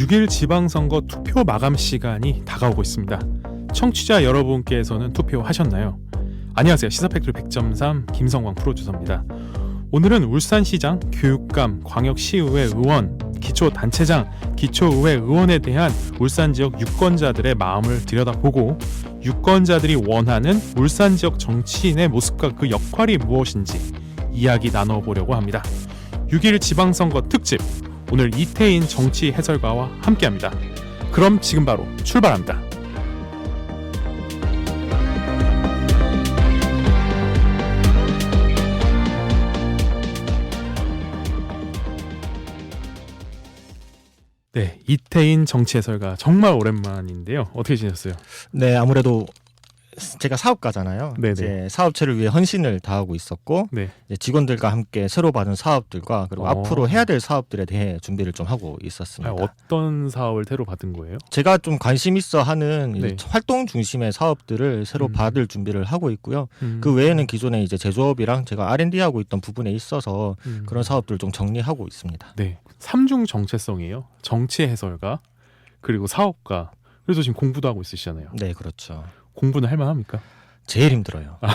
6일 지방선거 투표 마감 시간이 다가오고 있습니다. 청취자 여러분께서는 투표하셨나요? 안녕하세요. 시사팩토리 100.3 김성광 프로듀서입니다. 오늘은 울산시장, 교육감, 광역시의회 의원, 기초단체장, 기초의회 의원에 대한 울산 지역 유권자들의 마음을 들여다보고 유권자들이 원하는 울산 지역 정치인의 모습과 그 역할이 무엇인지 이야기 나눠보려고 합니다. 6일 지방선거 특집, 오늘 이태인 정치 해설가와 함께합니다. 그럼 지금 바로 출발합니다. 네, 이태인 정치 해설가 정말 오랜만인데요. 어떻게 지냈어요? 네, 아무래도 제가 사업가잖아요. 네네. 이제 사업체를 위해 헌신을 다하고 있었고, 네. 이제 직원들과 함께 새로 받은 사업들과 그리고 앞으로 해야 될 사업들에 대해 준비를 좀 하고 있었습니다. 어떤 사업을 새로 받은 거예요? 제가 좀 관심 있어 하는 네. 활동 중심의 사업들을 새로 받을 준비를 하고 있고요. 그 그 외에는 기존에 이제 제조업이랑 제가 R&D 하고 있던 부분에 있어서 그런 사업들을 좀 정리하고 있습니다. 네, 3중 정체성이에요. 정치 해설가, 그리고 사업가. 그래서 지금 공부도 하고 있으시잖아요. 네, 그렇죠. 공부는 할 만합니까? 제일 힘들어요. 네.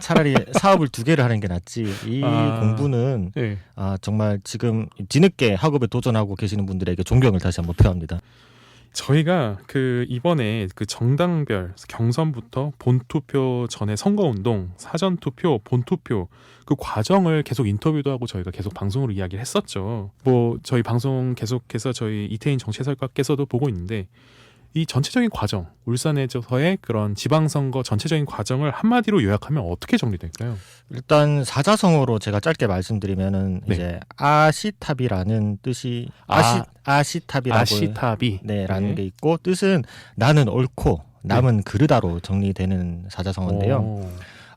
차라리 사업을 2개를 하는 게 낫지. 이 공부는 네. 정말 지금 뒤늦게 학업에 도전하고 계시는 분들에게 존경을 다시 한번 표합니다. 저희가 이번에 정당별 경선부터 본투표 전에 선거운동, 사전투표, 본투표 그 과정을 계속 인터뷰도 하고 저희가 계속 방송으로 이야기를 했었죠. 저희 방송 계속해서 저희 이태인 정치 해설가께서도 보고 있는데 이 전체적인 과정, 울산에서의 그런 지방선거 전체적인 과정을 한마디로 요약하면 어떻게 정리될까요? 일단 사자성어로 제가 짧게 말씀드리면은 네. 이제 아시탑이라는 뜻이 아시탑이라고 아시탑이 라는 게 있고, 뜻은 나는 옳고 남은 그르다로 정리되는 사자성어인데요.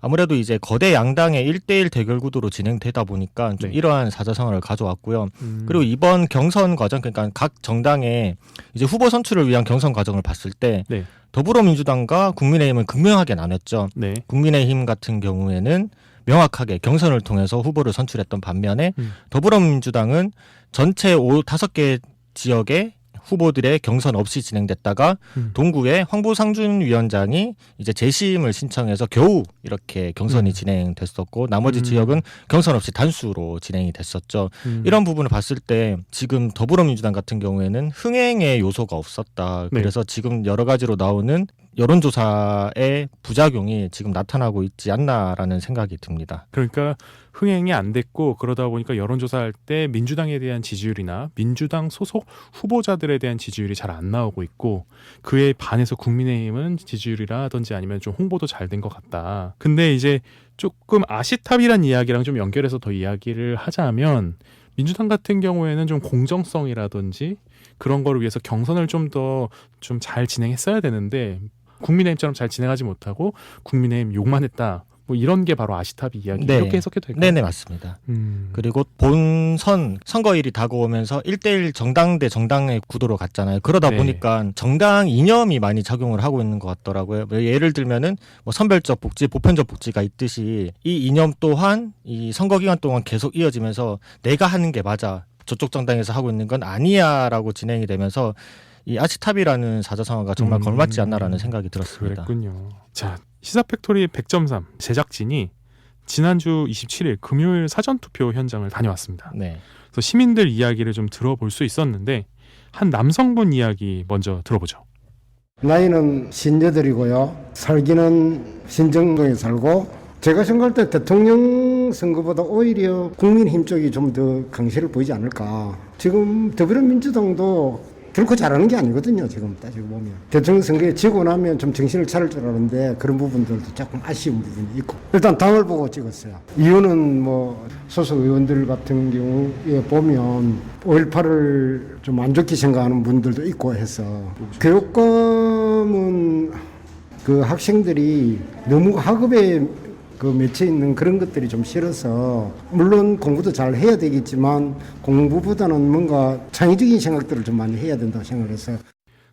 아무래도 이제 거대 양당의 1대1 대결 구도로 진행되다 보니까 좀 네. 이러한 사자성어를 가져왔고요. 그리고 이번 경선 과정, 그러니까 각 정당의 이제 후보 선출을 위한 경선 과정을 봤을 때 네. 더불어민주당과 국민의힘은 극명하게 나눴죠. 네. 국민의힘 같은 경우에는 명확하게 경선을 통해서 후보를 선출했던 반면에 더불어민주당은 전체 5개 지역에 후보들의 경선 없이 진행됐다가 동구의 황보상준 위원장이 이제 재심을 신청해서 겨우 이렇게 경선이 진행됐었고, 나머지 지역은 경선 없이 단수로 진행이 됐었죠. 이런 부분을 봤을 때 지금 더불어민주당 같은 경우에는 흥행의 요소가 없었다. 네. 그래서 지금 여러 가지로 나오는 여론조사의 부작용이 지금 나타나고 있지 않나라는 생각이 듭니다. 그러니까 흥행이 안 됐고, 그러다 보니까 여론조사할 때 민주당에 대한 지지율이나 민주당 소속 후보자들에 대한 지지율이 잘 안 나오고 있고, 그에 반해서 국민의힘은 지지율이라든지 아니면 좀 홍보도 잘 된 것 같다. 근데 이제 조금 아시탑이란 이야기랑 좀 연결해서 더 이야기를 하자면, 민주당 같은 경우에는 좀 공정성이라든지 그런 거를 위해서 경선을 좀 더 좀 잘 진행했어야 되는데 국민의힘처럼 잘 진행하지 못하고 국민의힘 욕만 했다. 이런 게 바로 아시탑 이야기. 네. 이렇게 해석해도 될까요? 네네, 맞습니다. 그리고 본선 선거일이 다가오면서 1대1 정당 대 정당의 구도로 갔잖아요. 그러다 네. 보니까 정당 이념이 많이 작용을 하고 있는 것 같더라고요. 예를 들면은 선별적 복지, 보편적 복지가 있듯이 이 이념 또한 이 선거 기간 동안 계속 이어지면서 내가 하는 게 맞아, 저쪽 정당에서 하고 있는 건 아니야라고 진행이 되면서 이 아시탑이라는 사자성어가 정말 걸맞지 않나라는 생각이 들었습니다. 그랬군요. 자, 시사팩토리 100.3 제작진이 지난주 27일 금요일 사전투표 현장을 다녀왔습니다. 네. 그래서 시민들 이야기를 좀 들어볼 수 있었는데 한 남성분 이야기 먼저 들어보죠. 나이는 58이고요. 살기는 신정동에 살고, 제가 생각할 때 대통령 선거보다 오히려 국민의힘 쪽이 좀 더 강세를 보이지 않을까. 지금 더불어민주당도 결코 잘하는 게 아니거든요. 지금 따지고 보면 대통령 선거에 지고 나면 좀 정신을 차릴 줄 알았는데 그런 부분들도 조금 아쉬운 부분이 있고, 일단 당을 보고 찍었어요. 이유는 소속 의원들 같은 경우에 보면 5.18을 좀 안 좋게 생각하는 분들도 있고 해서, 교육감은 학생들이 너무 학업에 맺혀 있는 그런 것들이 좀 싫어서, 물론 공부도 잘 해야 되겠지만 공부보다는 뭔가 창의적인 생각들을 좀 많이 해야 된다고 생각해서.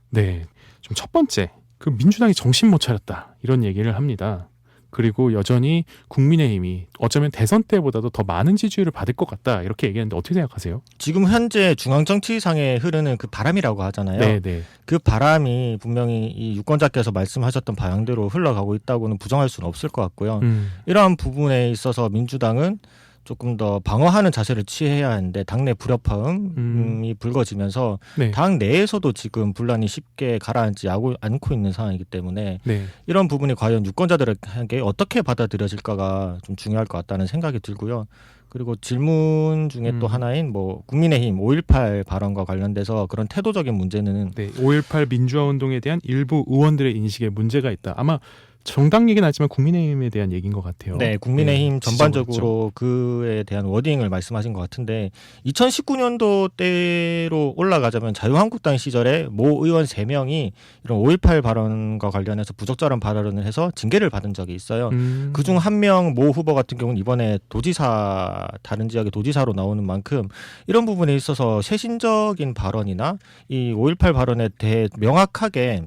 네, 좀 첫 번째 민주당이 정신 못 차렸다 이런 얘기를 합니다. 그리고 여전히 국민의힘이 어쩌면 대선 때보다도 더 많은 지지율을 받을 것 같다 이렇게 얘기했는데 어떻게 생각하세요? 지금 현재 중앙 정치상에 흐르는 그 바람이라고 하잖아요. 네. 그 바람이 분명히 이 유권자께서 말씀하셨던 방향대로 흘러가고 있다고는 부정할 수는 없을 것 같고요. 이러한 부분에 있어서 민주당은 조금 더 방어하는 자세를 취해야 하는데 당내 불협화음이 불거지면서 네. 당 내에서도 지금 분란이 쉽게 가라앉지 않고 있는 상황이기 때문에 네. 이런 부분이 과연 유권자들에게 어떻게 받아들여질까가 좀 중요할 것 같다는 생각이 들고요. 그리고 질문 중에 또 하나인 뭐 국민의힘 5.18 발언과 관련돼서 그런 태도적인 문제는 네, 5.18 민주화 운동에 대한 일부 의원들의 인식에 문제가 있다. 아마 정당 얘기는 하지만 국민의힘에 대한 얘기인 것 같아요. 네, 국민의힘 전반적으로 지적을 그에 대한 워딩을 말씀하신 것 같은데 2019년도 때로 올라가자면 자유한국당 시절에 모 의원 3명이 이런 5.18 발언과 관련해서 부적절한 발언을 해서 징계를 받은 적이 있어요. 그중 한 명 모 후보 같은 경우는 이번에 도지사 다른 지역의 도지사로 나오는 만큼 이런 부분에 있어서 세신적인 발언이나 이 5.18 발언에 대해 명확하게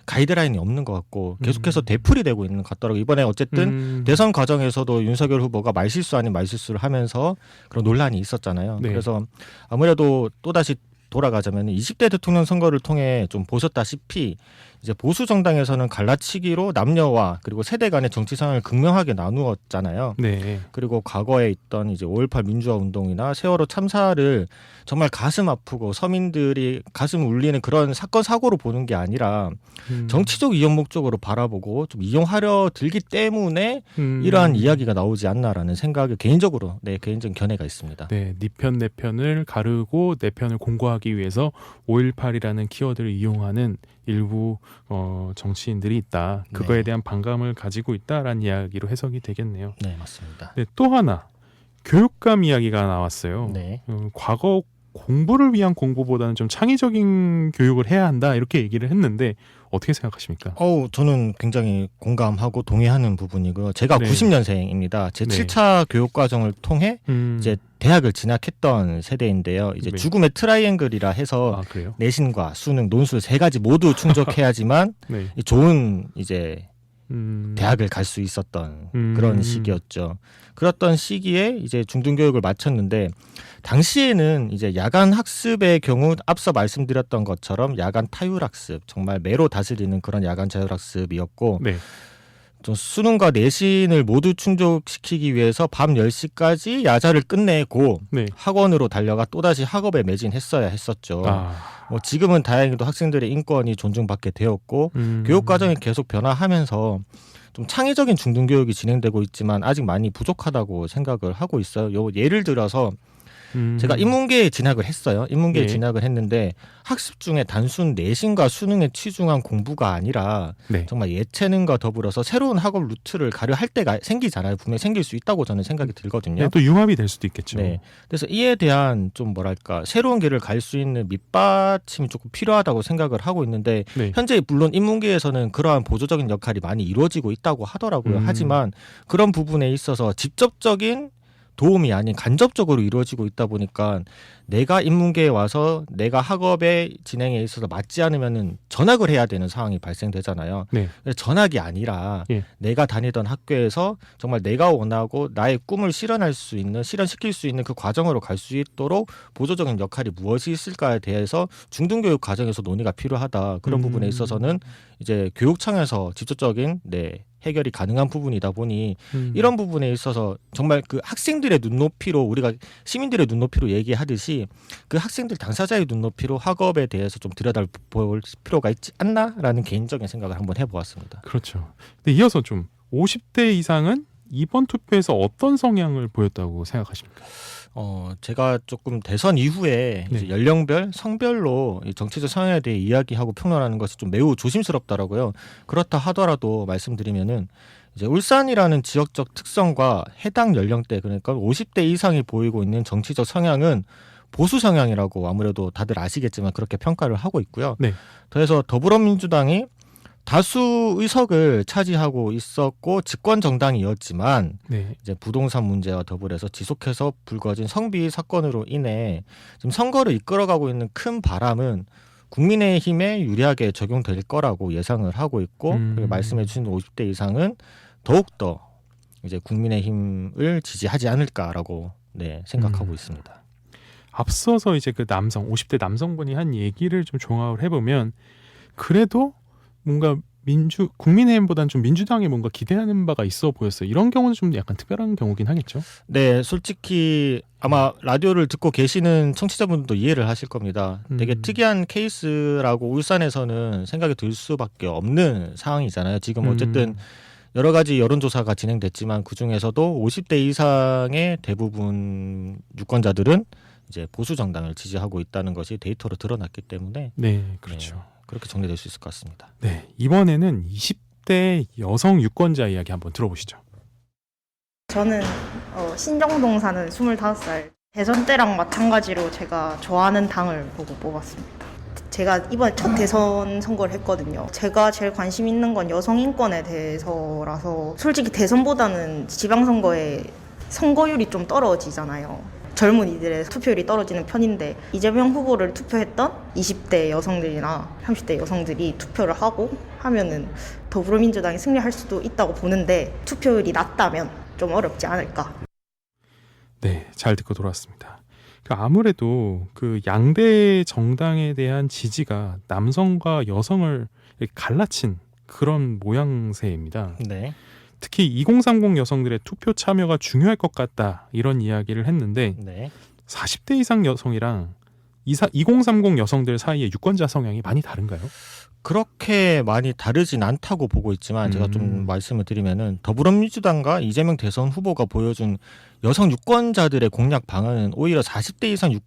가이드라인이 없는 것 같고 계속해서 되풀이 되고 있는 것 같더라고요. 이번에 어쨌든 대선 과정에서도 윤석열 후보가 말실수 아닌 말실수를 하면서 그런 논란이 있었잖아요. 네. 그래서 아무래도 또다시 돌아가자면 20대 대통령 선거를 통해 좀 보셨다시피 이제 보수 정당에서는 갈라치기로 남녀와 그리고 세대 간의 정치 상황을 극명하게 나누었잖아요. 네. 그리고 과거에 있던 이제 5.18 민주화 운동이나 세월호 참사를 정말 가슴 아프고 서민들이 가슴 울리는 그런 사건 사고로 보는 게 아니라 정치적 이용 목적으로 바라보고 좀 이용하려 들기 때문에 이러한 이야기가 나오지 않나라는 생각이 개인적으로 개인적인 견해가 있습니다. 네, 네 편 내 편을 가르고 내 편을 공고하기 위해서 5.18이라는 키워드를 이용하는 일부 정치인들이 있다. 그거에 네. 대한 반감을 가지고 있다라는 이야기로 해석이 되겠네요. 네, 맞습니다. 네, 또 하나 교육감 이야기가 나왔어요. 네. 과거 공부를 위한 공부보다는 좀 창의적인 교육을 해야 한다 이렇게 얘기를 했는데 어떻게 생각하십니까? 저는 굉장히 공감하고 동의하는 부분이고요. 제가 네. 90년생입니다. 제 네. 7차 교육 과정을 통해 이제 대학을 진학했던 세대인데요. 이제 네. 죽음의 트라이앵글이라 해서 그래요? 내신과 수능, 논술 3가지 모두 충족해야지만 네. 좋은 이제 대학을 갈 수 있었던 음. 그런 시기였죠. 그랬던 시기에 이제 중등교육을 마쳤는데 당시에는 이제 야간 학습의 경우 앞서 말씀드렸던 것처럼 야간 타율학습, 정말 매로 다스리는 그런 야간 자율학습이었고 네. 좀 수능과 내신을 모두 충족시키기 위해서 밤 10시까지 야자를 끝내고 네. 학원으로 달려가 또다시 학업에 매진했어야 했었죠. 뭐 지금은 다행히도 학생들의 인권이 존중받게 되었고 교육 과정이 계속 변화하면서 좀 창의적인 중등교육이 진행되고 있지만 아직 많이 부족하다고 생각을 하고 있어요. 예를 들어서 제가 인문계에 진학을 했어요. 인문계에 네. 진학을 했는데 학습 중에 단순 내신과 수능에 치중한 공부가 아니라 네. 정말 예체능과 더불어서 새로운 학업 루트를 가려 할 때가 생기잖아요. 분명히 생길 수 있다고 저는 생각이 들거든요. 네, 또 융합이 될 수도 있겠죠. 네. 그래서 이에 대한 좀 뭐랄까 새로운 길을 갈 수 있는 밑받침이 조금 필요하다고 생각을 하고 있는데 네. 현재 물론 인문계에서는 그러한 보조적인 역할이 많이 이루어지고 있다고 하더라고요. 하지만 그런 부분에 있어서 직접적인 도움이 아닌 간접적으로 이루어지고 있다 보니까 내가 인문계에 와서 내가 학업의 진행에 있어서 맞지 않으면은 전학을 해야 되는 상황이 발생되잖아요. 네. 전학이 아니라 예. 내가 다니던 학교에서 정말 내가 원하고 나의 꿈을 실현시킬 수 있는 그 과정으로 갈 수 있도록 보조적인 역할이 무엇이 있을까에 대해서 중등교육 과정에서 논의가 필요하다. 그런 부분에 있어서는 이제 교육청에서 직접적인 해결이 가능한 부분이다 보니 이런 부분에 있어서 정말 그 학생들의 눈높이로 우리가 시민들의 눈높이로 얘기하듯이 그 학생들 당사자의 눈높이로 학업에 대해서 좀 들여다볼 필요가 있지 않나라는 개인적인 생각을 한번 해보았습니다. 그렇죠. 근데 이어서 좀 50대 이상은 이번 투표에서 어떤 성향을 보였다고 생각하십니까? 제가 조금 대선 이후에 네. 이제 연령별, 성별로 이 정치적 성향에 대해 이야기하고 평론하는 것이 좀 매우 조심스럽더라고요. 그렇다 하더라도 말씀드리면은 이제 울산이라는 지역적 특성과 해당 연령대 그러니까 50대 이상이 보이고 있는 정치적 성향은 보수 성향이라고 아무래도 다들 아시겠지만 그렇게 평가를 하고 있고요. 네. 그래서 더불어민주당이 다수 의석을 차지하고 있었고 집권 정당이었지만 네. 이제 부동산 문제와 더불어서 지속해서 불거진 성비 사건으로 인해 지금 선거를 이끌어가고 있는 큰 바람은 국민의힘에 유리하게 적용될 거라고 예상을 하고 있고 그리고 말씀해 주신 50대 이상은 더욱더 이제 국민의힘을 지지하지 않을까라고 생각하고 있습니다. 앞서서 이제 그 남성 50대 남성분이 한 얘기를 좀 종합을 해보면 그래도 뭔가 국민의힘보다는 좀 민주당에 뭔가 기대하는 바가 있어 보였어요. 이런 경우는 좀 약간 특별한 경우긴 하겠죠. 네, 솔직히 아마 라디오를 듣고 계시는 청취자분들도 이해를 하실 겁니다. 되게 특이한 케이스라고 울산에서는 생각이 들 수밖에 없는 상황이잖아요. 지금 어쨌든 여러 가지 여론조사가 진행됐지만 그 중에서도 50대 이상의 대부분 유권자들은 이제 보수 정당을 지지하고 있다는 것이 데이터로 드러났기 때문에 네, 그렇죠. 네, 그렇게 정리될 수 있을 것 같습니다. 네, 이번에는 20대 여성 유권자 이야기 한번 들어보시죠. 저는 신정동 사는 25살. 대선 때랑 마찬가지로 제가 좋아하는 당을 보고 뽑았습니다. 제가 이번에 첫 대선 선거를 했거든요. 제가 제일 관심 있는 건 여성 인권에 대해서라서 솔직히 대선보다는 지방선거에 선거율이 좀 떨어지잖아요. 젊은이들의 투표율이 떨어지는 편인데 이재명 후보를 투표했던 20대 여성들이나 30대 여성들이 투표를 하고 하면은 더불어민주당이 승리할 수도 있다고 보는데 투표율이 낮다면 좀 어렵지 않을까. 네, 잘 듣고 돌아왔습니다. 아무래도 그 양대 정당에 대한 지지가 남성과 여성을 갈라친 그런 모양새입니다. 네. 특히 2030 여성들의 투표 참여가 중요할 것 같다 이런 이야기를 했는데 네. 40대 이상 여성이랑 2030 여성들 사이의 유권자 성향이 많이 다른가요? 그렇게 많이 다르진 않다고 보고 있지만 제가 좀 말씀을 드리면은 더불어민주당과 이재명 대선 후보가 보여준 여성 유권자들의 공약 방안은 오히려 40대 이상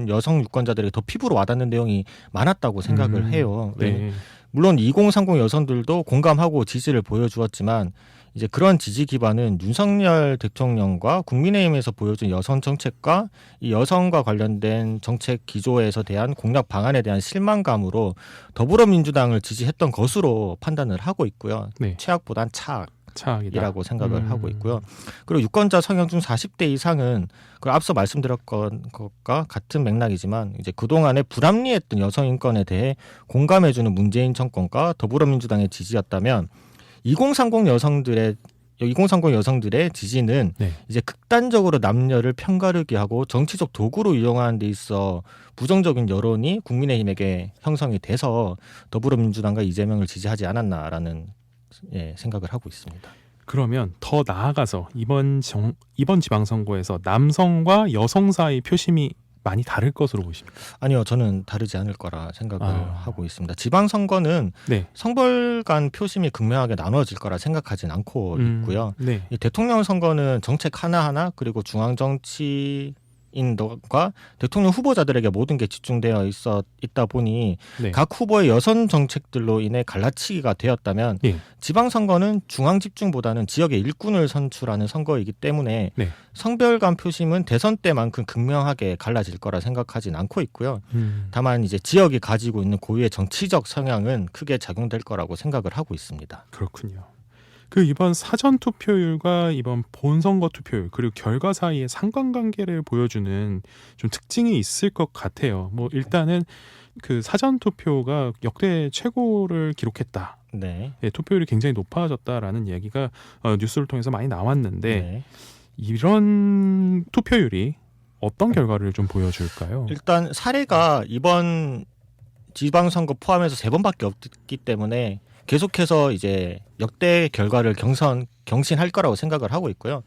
여성 유권자들에게 더 피부로 와닿는 내용이 많았다고 생각을 해요. 네. 물론 2030 여성들도 공감하고 지지를 보여주었지만 이제 그런 지지 기반은 윤석열 대통령과 국민의힘에서 보여준 여성 정책과 이 여성과 관련된 정책 기조에서 대한 공약 방안에 대한 실망감으로 더불어민주당을 지지했던 것으로 판단을 하고 있고요. 네. 최악보단 차악이다. 차악이라고 생각을 하고 있고요. 그리고 유권자 성향 중 40대 이상은 그 앞서 말씀드렸던 것과 같은 맥락이지만 이제 그동안에 불합리했던 여성 인권에 대해 공감해주는 문재인 정권과 더불어민주당의 지지였다면 2030 여성들의 지지는 네. 이제 극단적으로 남녀를 편가르게 하고 정치적 도구로 이용하는 데 있어 부정적인 여론이 국민의힘에게 형성이 돼서 더불어민주당과 이재명을 지지하지 않았나라는 생각을 하고 있습니다. 그러면 더 나아가서 이번 지방선거에서 남성과 여성 사이 표심이 많이 다를 것으로 보십니까? 아니요, 저는 다르지 않을 거라 생각을 하고 있습니다. 지방선거는 네. 성별 간 표심이 극명하게 나눠질 거라 생각하진 않고 있고요. 네. 이 대통령 선거는 정책 하나하나 그리고 중앙정치인과 대통령 후보자들에게 모든 게 집중되어 있다 보니 네. 각 후보의 여성 정책들로 인해 갈라치기가 되었다면 예. 지방선거는 중앙 집중보다는 지역의 일꾼을 선출하는 선거이기 때문에 네. 성별 간 표심은 대선 때만큼 극명하게 갈라질 거라 생각하진 않고 있고요. 다만 이제 지역이 가지고 있는 고유의 정치적 성향은 크게 작용될 거라고 생각을 하고 있습니다. 그렇군요. 그 이번 사전 투표율과 이번 본선거 투표율 그리고 결과 사이의 상관관계를 보여주는 좀 특징이 있을 것 같아요. 뭐 일단은 그 사전 투표가 역대 최고를 기록했다. 네. 예, 투표율이 굉장히 높아졌다라는 이야기가 뉴스를 통해서 많이 나왔는데 네. 이런 투표율이 어떤 결과를 좀 보여줄까요? 일단 사례가 이번 지방선거 포함해서 3번밖에 없기 때문에 계속해서 이제 역대 결과를 경신할 거라고 생각을 하고 있고요.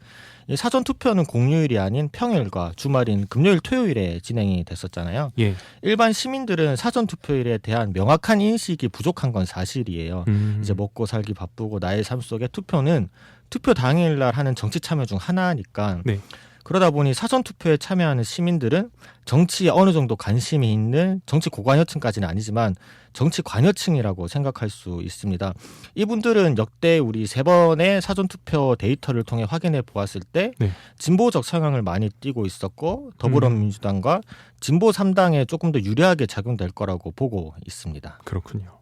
이 사전 투표는 공휴일이 아닌 평일과 주말인 금요일, 토요일에 진행이 됐었잖아요. 예. 일반 시민들은 사전 투표일에 대한 명확한 인식이 부족한 건 사실이에요. 이제 먹고 살기 바쁘고 나의 삶 속에 투표는 투표 당일날 하는 정치 참여 중 하나니까 네. 그러다 보니 사전 투표에 참여하는 시민들은 정치에 어느 정도 관심이 있는 정치 고관여층까지는 아니지만 정치 관여층이라고 생각할 수 있습니다. 이분들은 역대 우리 3번의 사전 투표 데이터를 통해 확인해 보았을 때 네. 진보적 성향을 많이 띠고 있었고 더불어민주당과 진보 3당에 조금 더 유리하게 작용될 거라고 보고 있습니다. 그렇군요.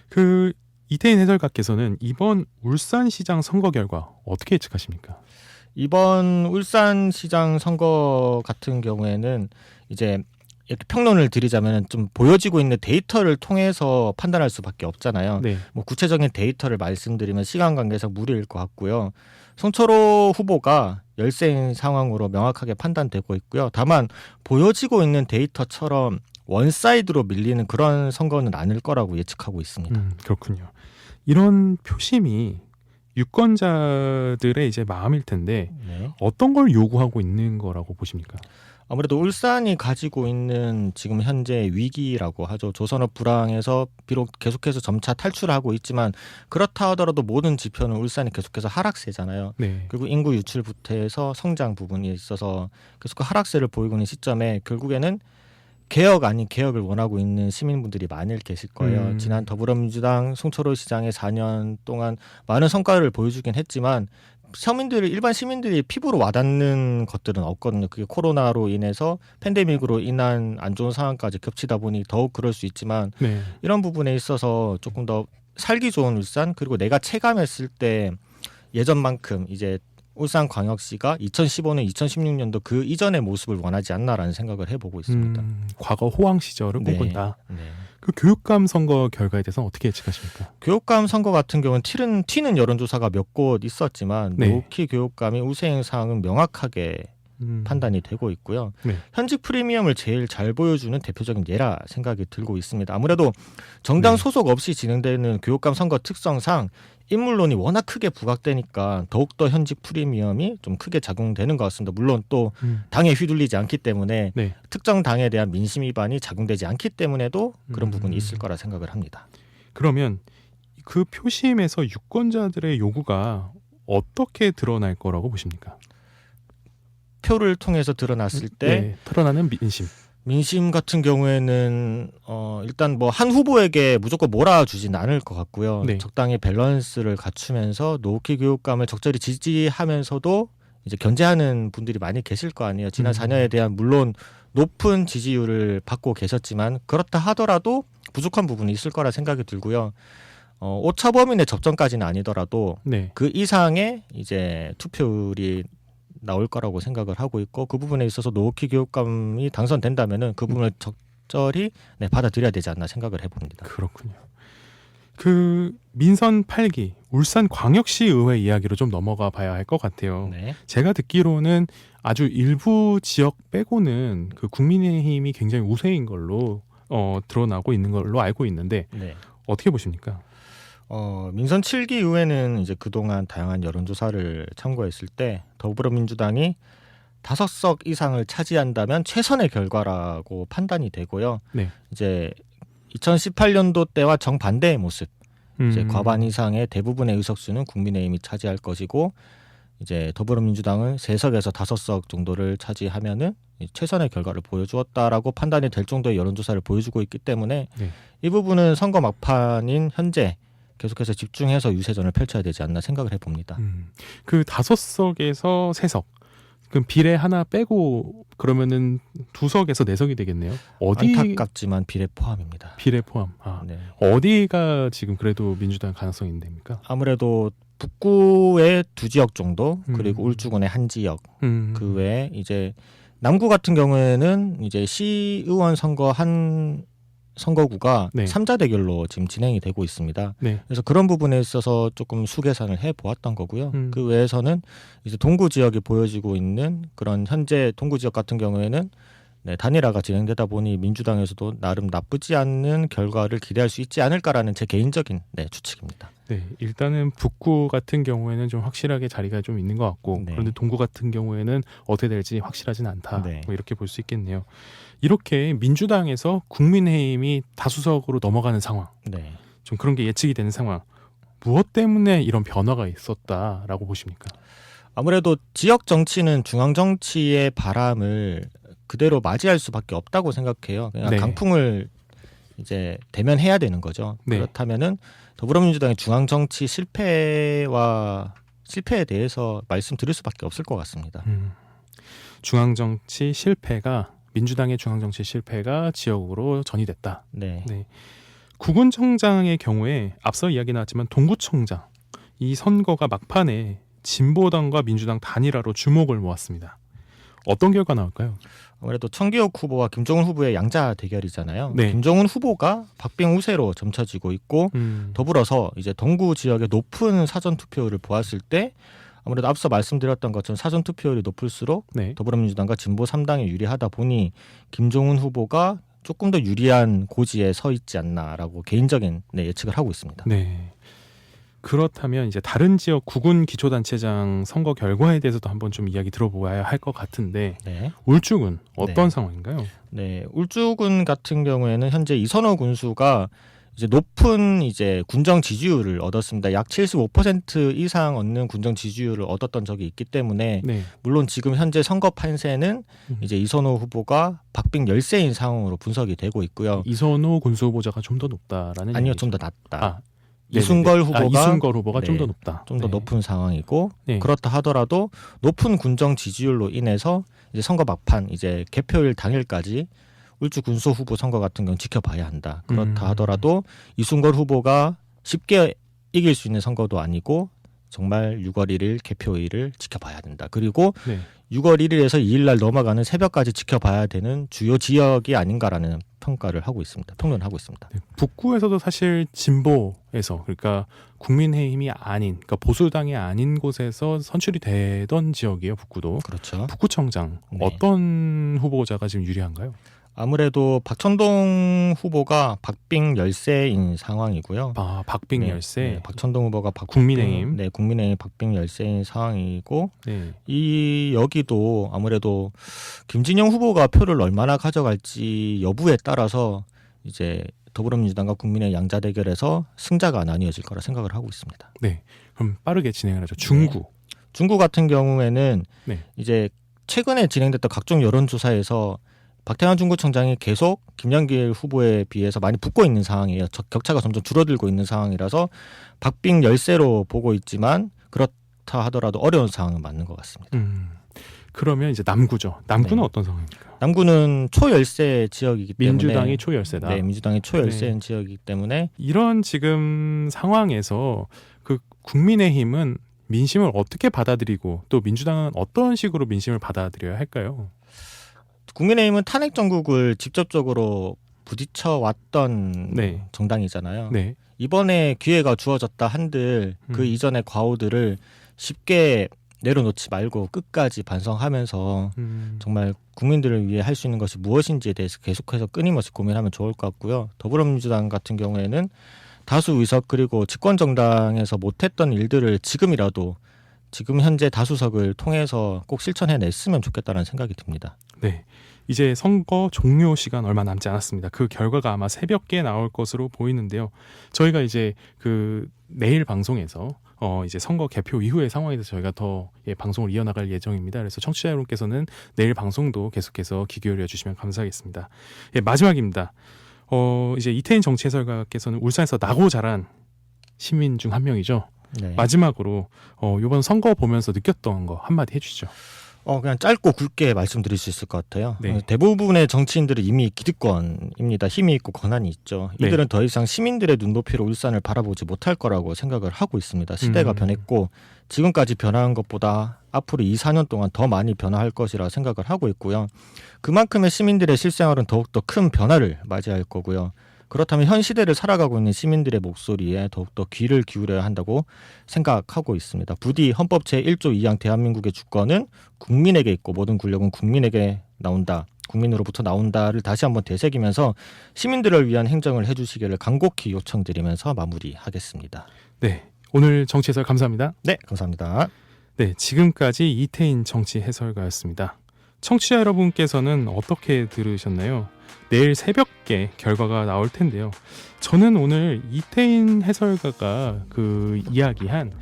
그 이태인 해설가께서는 이번 울산시장 선거 결과 어떻게 예측하십니까? 이번 울산시장 선거 같은 경우에는 이제 이렇게 평론을 드리자면 좀 보여지고 있는 데이터를 통해서 판단할 수밖에 없잖아요. 네. 뭐 구체적인 데이터를 말씀드리면 시간 관계상 무리일 것 같고요. 송철호 후보가 열세인 상황으로 명확하게 판단되고 있고요. 다만 보여지고 있는 데이터처럼 원사이드로 밀리는 그런 선거는 아닐 거라고 예측하고 있습니다. 그렇군요. 이런 표심이 유권자들의 이제 마음일 텐데 네. 어떤 걸 요구하고 있는 거라고 보십니까? 아무래도 울산이 가지고 있는 지금 현재 위기라고 하죠. 조선업 불황에서 비록 계속해서 점차 탈출하고 있지만 그렇다 하더라도 모든 지표는 울산이 계속해서 하락세잖아요. 네. 그리고 인구 유출부터 해서 성장 부분이 있어서 계속 하락세를 보이고 있는 시점에 결국에는 개혁 아닌 개혁을 원하고 있는 시민분들이 많이 계실 거예요. 지난 더불어민주당 송철호 시장의 4년 동안 많은 성과를 보여주긴 했지만 일반 시민들이 피부로 와닿는 것들은 없거든요. 그게 코로나로 인해서 팬데믹으로 인한 안 좋은 상황까지 겹치다 보니 더욱 그럴 수 있지만 네. 이런 부분에 있어서 조금 더 살기 좋은 울산 그리고 내가 체감했을 때 예전만큼 이제 울산광역시가 2015년, 2016년도 그 이전의 모습을 원하지 않나라는 생각을 해보고 있습니다. 과거 호황 시절을 네. 꿈꾼다. 네. 그 교육감 선거 결과에 대해서는 어떻게 예측하십니까? 교육감 선거 같은 경우는 튀는 여론조사가 몇 곳 있었지만 네. 노키 교육감이 우세행 사항은 명확하게 판단이 되고 있고요. 네. 현직 프리미엄을 제일 잘 보여주는 대표적인 예라 생각이 들고 있습니다. 아무래도 정당 네. 소속 없이 진행되는 교육감 선거 특성상 인물론이 워낙 크게 부각되니까 더욱더 현직 프리미엄이 좀 크게 작용되는 것 같습니다. 물론 또 당에 휘둘리지 않기 때문에 네. 특정 당에 대한 민심 위반이 작용되지 않기 때문에도 그런 부분이 있을 거라 생각을 합니다. 그러면 그 표심에서 유권자들의 요구가 어떻게 드러날 거라고 보십니까? 표를 통해서 드러났을 때 네, 드러나는 민심 같은 경우에는 일단 뭐 한 후보에게 무조건 몰아주진 않을 것 같고요. 네. 적당히 밸런스를 갖추면서 노키 교육감을 적절히 지지하면서도 이제 견제하는 분들이 많이 계실 거 아니에요. 지난 4년에 대한 물론 높은 지지율을 받고 계셨지만 그렇다 하더라도 부족한 부분이 있을 거라 생각이 들고요. 오차 범위내 접전까지는 아니더라도 네. 그 이상의 이제 투표율이 나올 거라고 생각을 하고 있고 그 부분에 있어서 노키 교육감이 당선된다면은 그 부분을 적절히 받아들여야 되지 않나 생각을 해봅니다. 그렇군요. 그 민선 8기 울산광역시 의회 이야기로 좀 넘어가 봐야 할 것 같아요. 네. 제가 듣기로는 아주 일부 지역 빼고는 그 국민의힘이 굉장히 우세인 걸로 드러나고 있는 걸로 알고 있는데 네. 어떻게 보십니까? 민선 7기 의회는 이제 그동안 다양한 여론조사를 참고했을 때 더불어민주당이 5석 이상을 차지한다면 최선의 결과라고 판단이 되고요. 네. 이제 2018년도 때와 정반대의 모습. 이제 과반 이상의 대부분의 의석수는 국민의힘이 차지할 것이고 이제 더불어민주당은 3석에서 5석 정도를 차지하면은 최선의 결과를 보여주었다라고 판단이 될 정도의 여론조사를 보여주고 있기 때문에 네. 이 부분은 선거 막판인 현재 계속해서 집중해서 유세전을 펼쳐야 되지 않나 생각을 해봅니다. 그 5석에서 3석 그럼 비례 하나 빼고 그러면은 2석에서 4석이 되겠네요. 어디 안타깝지만 비례 포함입니다. 비례 포함. 네. 어디가 지금 그래도 민주당 가능성이 있습니까? 아무래도 북구의 2지역 정도 그리고 울주군의 1지역 그 외에 이제 남구 같은 경우에는 이제 시의원 선거 한 선거구가 네. 3자 대결로 지금 진행이 되고 있습니다. 네. 그래서 그런 부분에 있어서 조금 수계산을 해보았던 거고요. 그 외에서는 이제 동구 지역이 보여지고 있는 그런 현재 동구 지역 같은 경우에는 단일화가 진행되다 보니 민주당에서도 나름 나쁘지 않는 결과를 기대할 수 있지 않을까라는 제 개인적인 추측입니다. 네, 일단은 북구 같은 경우에는 좀 확실하게 자리가 좀 있는 것 같고 네. 그런데 동구 같은 경우에는 어떻게 될지 확실하진 않다. 네. 뭐 이렇게 볼 수 있겠네요. 이렇게 민주당에서 국민의힘이 다수석으로 넘어가는 상황, 네. 좀 그런 게 예측이 되는 상황. 무엇 때문에 이런 변화가 있었다라고 보십니까? 아무래도 지역 정치는 중앙 정치의 바람을 그대로 맞이할 수밖에 없다고 생각해요. 그냥 네. 강풍을 이제 대면해야 되는 거죠. 네. 그렇다면은 더불어민주당의 중앙 정치 실패에 대해서 말씀드릴 수밖에 없을 것 같습니다. 중앙정치 실패가 민주당의 중앙정치 실패가 지역으로 전이됐다. 네. 네. 구군청장의 경우에 앞서 이야기 나왔지만 동구청장 이 선거가 막판에 진보당과 민주당 단일화로 주목을 모았습니다. 어떤 결과 나올까요? 아무래도 청기혁 후보와 김종훈 후보의 양자 대결이잖아요. 네. 김종훈 후보가 박빙 우세로 점쳐지고 있고 더불어서 이제 동구 지역의 높은 사전 투표율을 보았을 때 아무래도 앞서 말씀드렸던 것처럼 사전 투표율이 높을수록 네. 더불어민주당과 진보 3당이 유리하다 보니 김종훈 후보가 조금 더 유리한 고지에 서 있지 않나라고 개인적인 예측을 하고 있습니다. 네. 그렇다면 이제 다른 지역 구군 기초단체장 선거 결과에 대해서도 한번 좀 이야기 들어보아야 할 것 같은데 네. 울주군 어떤 네. 상황인가요? 네, 울주군 같은 경우에는 현재 이선호 군수가 이제 높은 이제 군정 지지율을 얻었습니다. 약 75% 이상 얻는 군정 지지율을 얻었던 적이 있기 때문에 네. 물론 지금 현재 선거 판세는 이제 이선호 후보가 박빙 열세인 상황으로 분석이 되고 있고요. 이선호 군수 후보자가 좀 더 높다라는 아니요, 얘기죠. 좀 더 낮다. 아, 이순걸 후보가 이순걸 후보가 좀 네, 더 높다. 좀 더 네. 높은 상황이고 네. 그렇다 하더라도 높은 군정 지지율로 인해서 이제 선거 막판 이제 개표일 당일까지 울주 군소 후보 선거 같은 경우는 지켜봐야 한다. 그렇다 하더라도 이순걸 후보가 쉽게 이길 수 있는 선거도 아니고 정말 6월 1일 개표일을 지켜봐야 된다. 그리고 네. 6월 1일에서 2일 날 넘어가는 새벽까지 지켜봐야 되는 주요 지역이 아닌가라는 평가를 하고 있습니다. 평론을 하고 있습니다. 네. 북구에서도 사실 진보에서 그러니까 국민의힘이 아닌 그러니까 보수당이 아닌 곳에서 선출이 되던 지역이에요. 북구도. 그렇죠. 북구청장 네. 어떤 후보자가 지금 유리한가요? 아무래도 박천동 후보가 박빙 열세인 상황이고요. 아, 박빙 네, 열세. 네, 박천동 후보가 국민의힘. 네, 국민의힘 박빙 열세인 상황이고 네. 이 여기도 아무래도 김진영 후보가 표를 얼마나 가져갈지 여부에 따라서 이제 더불어민주당과 국민의 양자 대결에서 승자가 나뉘어질 거라 생각을 하고 있습니다. 네. 그럼 빠르게 진행을 하죠. 중구. 중구 같은 경우에는 네. 이제 최근에 진행됐던 각종 여론조사에서 박태환 중구청장이 계속 김영길 후보에 비해서 많이 붙고 있는 상황이에요. 격차가 점점 줄어들고 있는 상황이라서 박빙 열세로 보고 있지만 그렇다 하더라도 어려운 상황은 맞는 것 같습니다. 그러면 이제 남구죠. 남구는 네. 어떤 상황입니까? 남구는 초열세 지역이기 때문에 민주당이 초열세다. 네, 민주당이 초열세인 지역이기 때문에 이런 지금 상황에서 그 국민의힘은 민심을 어떻게 받아들이고 또 민주당은 어떤 식으로 민심을 받아들여야 할까요? 국민의힘은 탄핵 정국을 직접적으로 부딪혀 왔던 네. 정당이잖아요. 네. 이번에 기회가 주어졌다 한들 그 이전의 과오들을 쉽게 내려놓지 말고 끝까지 반성하면서 정말 국민들을 위해 할 수 있는 것이 무엇인지에 대해서 계속해서 끊임없이 고민하면 좋을 것 같고요. 더불어민주당 같은 경우에는 다수 의석 그리고 집권 정당에서 못했던 일들을 지금이라도 지금 현재 다수석을 통해서 꼭 실천해냈으면 좋겠다는 생각이 듭니다. 네. 이제 선거 종료 시간 얼마 남지 않았습니다. 그 결과가 아마 새벽에 나올 것으로 보이는데요. 저희가 이제 그 내일 방송에서 이제 선거 개표 이후의 상황에 대해서 저희가 더 방송을 이어나갈 예정입니다. 그래서 청취자 여러분께서는 내일 방송도 계속해서 귀 기울여 주시면 감사하겠습니다. 마지막입니다. 이제 이태인 정치 해설가께서는 울산에서 나고 자란 시민 중 한 명이죠. 네. 마지막으로 이번 선거 보면서 느꼈던 거 한마디 해주시죠. 그냥 짧고 굵게 말씀드릴 수 있을 것 같아요. 네. 대부분의 정치인들은 이미 기득권입니다. 힘이 있고 권한이 있죠. 네. 이들은 더 이상 시민들의 눈높이로 울산을 바라보지 못할 거라고 생각을 하고 있습니다. 시대가 변했고 지금까지 변화한 것보다 앞으로 2, 4년 동안 더 많이 변화할 것이라 생각을 하고 있고요. 그만큼의 시민들의 실생활은 더욱더 큰 변화를 맞이할 거고요. 그렇다면 현 시대를 살아가고 있는 시민들의 목소리에 더욱더 귀를 기울여야 한다고 생각하고 있습니다. 부디 헌법 제1조 2항 대한민국의 주권은 국민에게 있고 모든 권력은 국민에게 나온다. 국민으로부터 나온다를 다시 한번 되새기면서 시민들을 위한 행정을 해주시기를 간곡히 요청드리면서 마무리하겠습니다. 네. 오늘 정치 해설 감사합니다. 네, 감사합니다. 네, 지금까지 이태인 정치 해설가였습니다. 청취자 여러분께서는 어떻게 들으셨나요? 내일 새벽에 결과가 나올 텐데요. 저는 오늘 이태인 해설가가 그 이야기한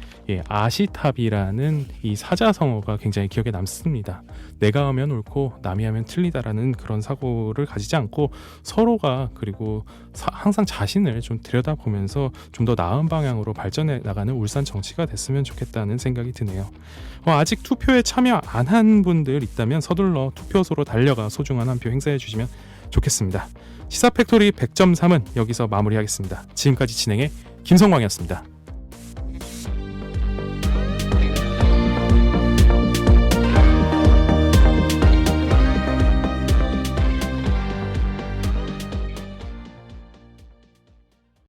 아시탑이라는 이 사자성어가 굉장히 기억에 남습니다. 내가 하면 옳고 남이 하면 틀리다라는 그런 사고를 가지지 않고 서로가 그리고 항상 자신을 좀 들여다보면서 좀 더 나은 방향으로 발전해 나가는 울산 정치가 됐으면 좋겠다는 생각이 드네요. 아직 투표에 참여 안 한 분들 있다면 서둘러 투표소로 달려가 소중한 한 표 행사해 주시면 좋겠습니다. 시사팩토리 100.3은 여기서 마무리하겠습니다. 지금까지 진행의 김성광이었습니다.